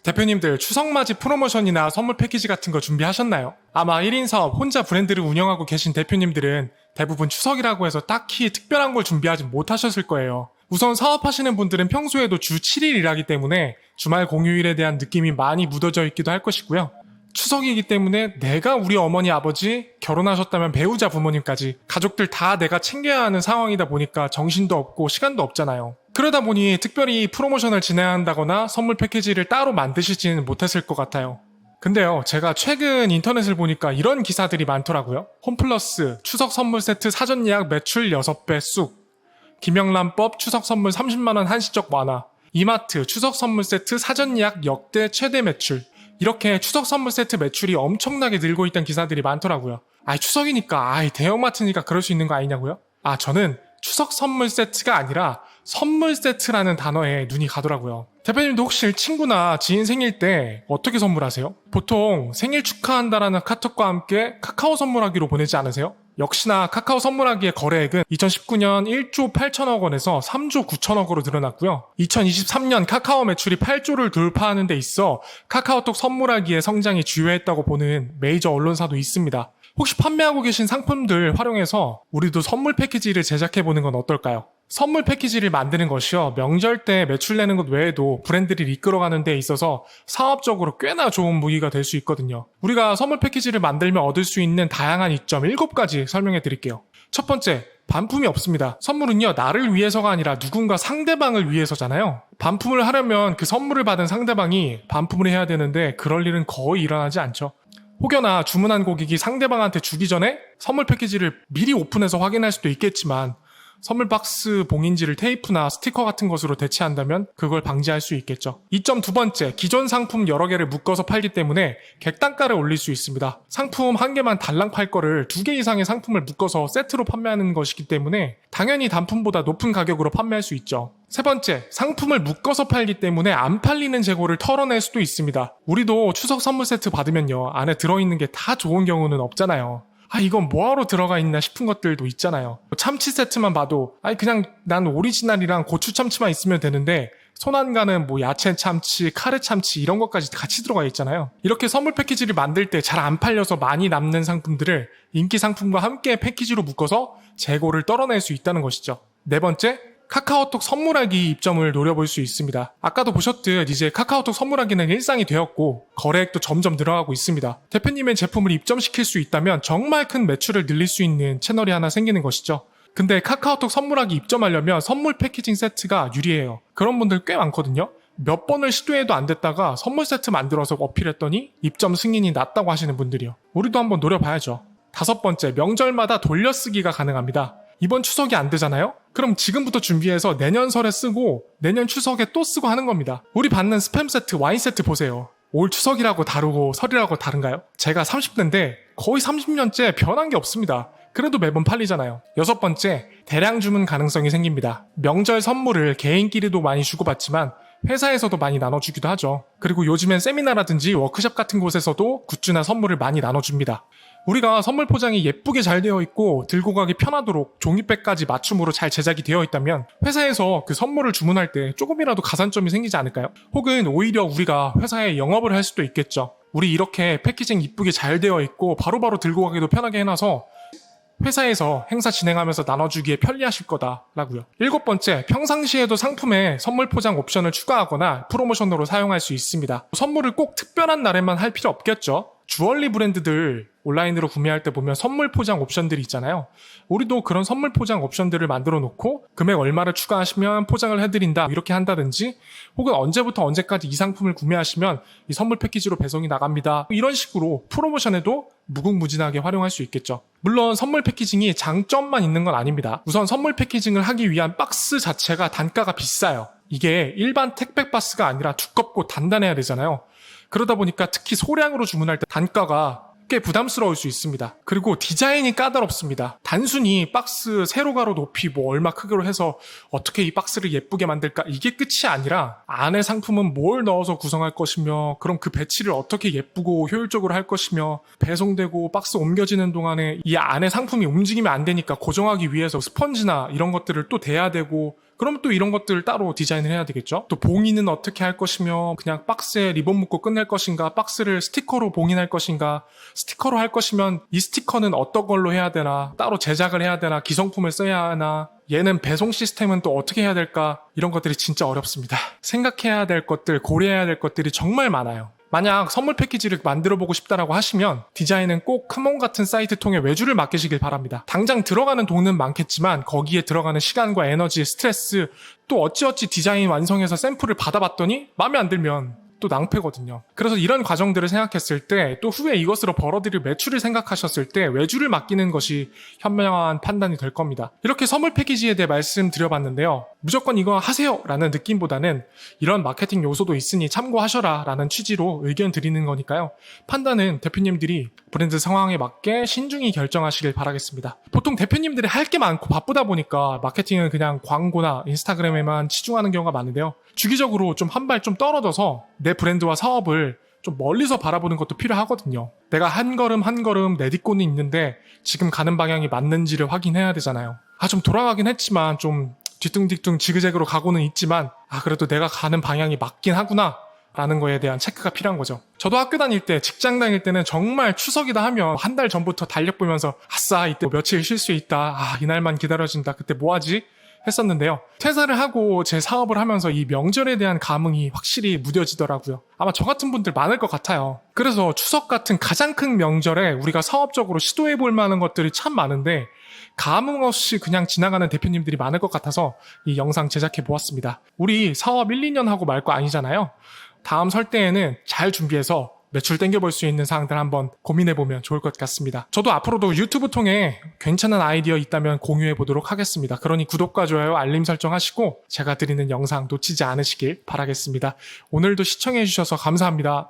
대표님들 추석맞이 프로모션이나 선물 패키지 같은 거 준비하셨나요? 아마 1인 사업 혼자 브랜드를 운영하고 계신 대표님들은 대부분 추석이라고 해서 딱히 특별한 걸 준비하지 못하셨을 거예요. 우선 사업하시는 분들은 평소에도 주 7일 일하기 때문에 주말 공휴일에 대한 느낌이 많이 묻어져 있기도 할 것이고요. 추석이기 때문에 내가 우리 어머니 아버지, 결혼하셨다면 배우자 부모님까지 가족들 다 내가 챙겨야 하는 상황이다 보니까 정신도 없고 시간도 없잖아요. 그러다 보니 특별히 프로모션을 진행한다거나 선물 패키지를 따로 만드시지는 못했을 것 같아요. 근데요, 제가 최근 인터넷을 보니까 이런 기사들이 많더라고요. 홈플러스 추석 선물 세트 사전 예약 매출 6배 쑥, 김영란법 추석 선물 30만원 한시적 완화, 이마트 추석 선물 세트 사전 예약 역대 최대 매출, 이렇게 추석 선물 세트 매출이 엄청나게 늘고 있다는 기사들이 많더라고요. 추석이니까, 대형마트니까 그럴 수 있는 거 아니냐고요? 저는 추석 선물 세트가 아니라 선물 세트라는 단어에 눈이 가더라고요. 대표님도 혹시 친구나 지인 생일 때 어떻게 선물하세요? 보통 생일 축하한다라는 카톡과 함께 카카오 선물하기로 보내지 않으세요? 역시나 카카오 선물하기의 거래액은 2019년 1조 8천억 원에서 3조 9천억 원으로 늘어났고요. 2023년 카카오 매출이 8조를 돌파하는 데 있어 카카오톡 선물하기의 성장이 주요했다고 보는 메이저 언론사도 있습니다. 혹시 판매하고 계신 상품들 활용해서 우리도 선물 패키지를 제작해보는 건 어떨까요? 선물 패키지를 만드는 것이요, 명절 때 매출 내는 것 외에도 브랜드를 이끌어가는 데 있어서 사업적으로 꽤나 좋은 무기가 될 수 있거든요. 우리가 선물 패키지를 만들면 얻을 수 있는 다양한 이점 7가지 설명해 드릴게요. 첫 번째, 반품이 없습니다. 선물은요, 나를 위해서가 아니라 누군가 상대방을 위해서잖아요. 반품을 하려면 그 선물을 받은 상대방이 반품을 해야 되는데 그럴 일은 거의 일어나지 않죠. 혹여나 주문한 고객이 상대방한테 주기 전에 선물 패키지를 미리 오픈해서 확인할 수도 있겠지만 선물 박스 봉인지를 테이프나 스티커 같은 것으로 대체한다면 그걸 방지할 수 있겠죠. 이점 두 번째, 기존 상품 여러 개를 묶어서 팔기 때문에 객단가를 올릴 수 있습니다. 상품 한 개만 달랑 팔 거를 2개 이상의 상품을 묶어서 세트로 판매하는 것이기 때문에 당연히 단품보다 높은 가격으로 판매할 수 있죠. 세 번째, 상품을 묶어서 팔기 때문에 안 팔리는 재고를 털어낼 수도 있습니다. 우리도 추석 선물 세트 받으면요, 안에 들어있는 게 다 좋은 경우는 없잖아요. 이건 뭐하러 들어가 있나 싶은 것들도 있잖아요. 참치 세트만 봐도 그냥 난 오리지널이랑 고추 참치만 있으면 되는데 손 안 가는 야채 참치, 카레 참치 이런 것까지 같이 들어가 있잖아요. 이렇게 선물 패키지를 만들 때 잘 안 팔려서 많이 남는 상품들을 인기 상품과 함께 패키지로 묶어서 재고를 떨어낼 수 있다는 것이죠. 네 번째, 카카오톡 선물하기 입점을 노려볼 수 있습니다. 아까도 보셨듯 이제 카카오톡 선물하기는 일상이 되었고 거래액도 점점 늘어가고 있습니다. 대표님의 제품을 입점시킬 수 있다면 정말 큰 매출을 늘릴 수 있는 채널이 하나 생기는 것이죠. 근데 카카오톡 선물하기 입점하려면 선물 패키징 세트가 유리해요. 그런 분들 꽤 많거든요. 몇 번을 시도해도 안 됐다가 선물 세트 만들어서 어필했더니 입점 승인이 났다고 하시는 분들이요. 우리도 한번 노려봐야죠. 다섯 번째, 명절마다 돌려쓰기가 가능합니다. 이번 추석이 안 되잖아요? 그럼 지금부터 준비해서 내년 설에 쓰고 내년 추석에 또 쓰고 하는 겁니다. 우리 받는 스팸 세트, 와인 세트 보세요. 올 추석이라고 다르고 설이라고 다른가요? 제가 30대인데 거의 30년째 변한 게 없습니다. 그래도 매번 팔리잖아요. 여섯 번째, 대량 주문 가능성이 생깁니다. 명절 선물을 개인끼리도 많이 주고받지만 회사에서도 많이 나눠주기도 하죠. 그리고 요즘엔 세미나라든지 워크숍 같은 곳에서도 굿즈나 선물을 많이 나눠줍니다. 우리가 선물 포장이 예쁘게 잘 되어 있고 들고 가기 편하도록 종이백까지 맞춤으로 잘 제작이 되어 있다면 회사에서 그 선물을 주문할 때 조금이라도 가산점이 생기지 않을까요? 혹은 오히려 우리가 회사에 영업을 할 수도 있겠죠. 우리 이렇게 패키징 이쁘게 잘 되어 있고 바로바로 들고 가기도 편하게 해놔서 회사에서 행사 진행하면서 나눠주기에 편리하실 거다라고요. 일곱 번째, 평상시에도 상품에 선물 포장 옵션을 추가하거나 프로모션으로 사용할 수 있습니다. 선물을 꼭 특별한 날에만 할 필요 없겠죠. 주얼리 브랜드들 온라인으로 구매할 때 보면 선물 포장 옵션들이 있잖아요. 우리도 그런 선물 포장 옵션들을 만들어 놓고 금액 얼마를 추가하시면 포장을 해드린다 이렇게 한다든지, 혹은 언제부터 언제까지 이 상품을 구매하시면 이 선물 패키지로 배송이 나갑니다, 이런 식으로 프로모션에도 무궁무진하게 활용할 수 있겠죠. 물론 선물 패키징이 장점만 있는 건 아닙니다. 우선 선물 패키징을 하기 위한 박스 자체가 단가가 비싸요. 이게 일반 택배 박스가 아니라 두껍고 단단해야 되잖아요. 그러다 보니까 특히 소량으로 주문할 때 단가가 꽤 부담스러울 수 있습니다. 그리고 디자인이 까다롭습니다. 단순히 박스 세로가로 높이 얼마 크기로 해서 어떻게 이 박스를 예쁘게 만들까, 이게 끝이 아니라 안에 상품은 뭘 넣어서 구성할 것이며, 그럼 그 배치를 어떻게 예쁘고 효율적으로 할 것이며, 배송되고 박스 옮겨지는 동안에 이 안에 상품이 움직이면 안 되니까 고정하기 위해서 스펀지나 이런 것들을 또 대야 되고, 그럼 또 이런 것들 따로 디자인을 해야 되겠죠? 또 봉인은 어떻게 할 것이며 그냥 박스에 리본 묶고 끝낼 것인가, 박스를 스티커로 봉인할 것인가, 스티커로 할 것이면 이 스티커는 어떤 걸로 해야 되나, 따로 제작을 해야 되나, 기성품을 써야 하나, 얘는 배송 시스템은 또 어떻게 해야 될까, 이런 것들이 진짜 어렵습니다. 생각해야 될 것들, 고려해야 될 것들이 정말 많아요. 만약 선물 패키지를 만들어보고 싶다라고 하시면 디자인은 꼭 크몬 같은 사이트 통해 외주를 맡기시길 바랍니다. 당장 들어가는 돈은 많겠지만 거기에 들어가는 시간과 에너지, 스트레스, 또 어찌어찌 디자인 완성해서 샘플을 받아봤더니 마음에 안 들면 또 낭패거든요. 그래서 이런 과정들을 생각했을 때, 또 후에 이것으로 벌어들일 매출을 생각하셨을 때 외주를 맡기는 것이 현명한 판단이 될 겁니다. 이렇게 선물 패키지에 대해 말씀드려봤는데요. 무조건 이거 하세요 라는 느낌보다는 이런 마케팅 요소도 있으니 참고하셔라 라는 취지로 의견 드리는 거니까요. 판단은 대표님들이 브랜드 상황에 맞게 신중히 결정하시길 바라겠습니다. 보통 대표님들이 할 게 많고 바쁘다 보니까 마케팅은 그냥 광고나 인스타그램에만 치중하는 경우가 많은데요. 주기적으로 좀 한 발 좀 떨어져서 내 브랜드와 사업을 좀 멀리서 바라보는 것도 필요하거든요. 내가 한 걸음 한 걸음 내딛고는 있는데 지금 가는 방향이 맞는지를 확인해야 되잖아요. 좀 돌아가긴 했지만 좀 뒤뚱뒤뚱 지그재그로 가고는 있지만 그래도 내가 가는 방향이 맞긴 하구나 라는 거에 대한 체크가 필요한 거죠. 저도 학교 다닐 때, 직장 다닐 때는 정말 추석이다 하면 한 달 전부터 달력 보면서 아싸 이때 며칠 쉴 수 있다, 이날만 기다려진다, 그때 뭐하지? 했었는데요. 퇴사를 하고 제 사업을 하면서 이 명절에 대한 감흥이 확실히 무뎌지더라고요. 아마 저 같은 분들 많을 것 같아요. 그래서 추석 같은 가장 큰 명절에 우리가 사업적으로 시도해볼 만한 것들이 참 많은데 감흥 없이 그냥 지나가는 대표님들이 많을 것 같아서 이 영상 제작해 보았습니다. 우리 사업 1, 2년 하고 말 거 아니잖아요. 다음 설 때에는 잘 준비해서 매출 땡겨볼 수 있는 사항들 한번 고민해보면 좋을 것 같습니다. 저도 앞으로도 유튜브 통해 괜찮은 아이디어 있다면 공유해보도록 하겠습니다. 그러니 구독과 좋아요, 알림 설정하시고 제가 드리는 영상 놓치지 않으시길 바라겠습니다. 오늘도 시청해주셔서 감사합니다.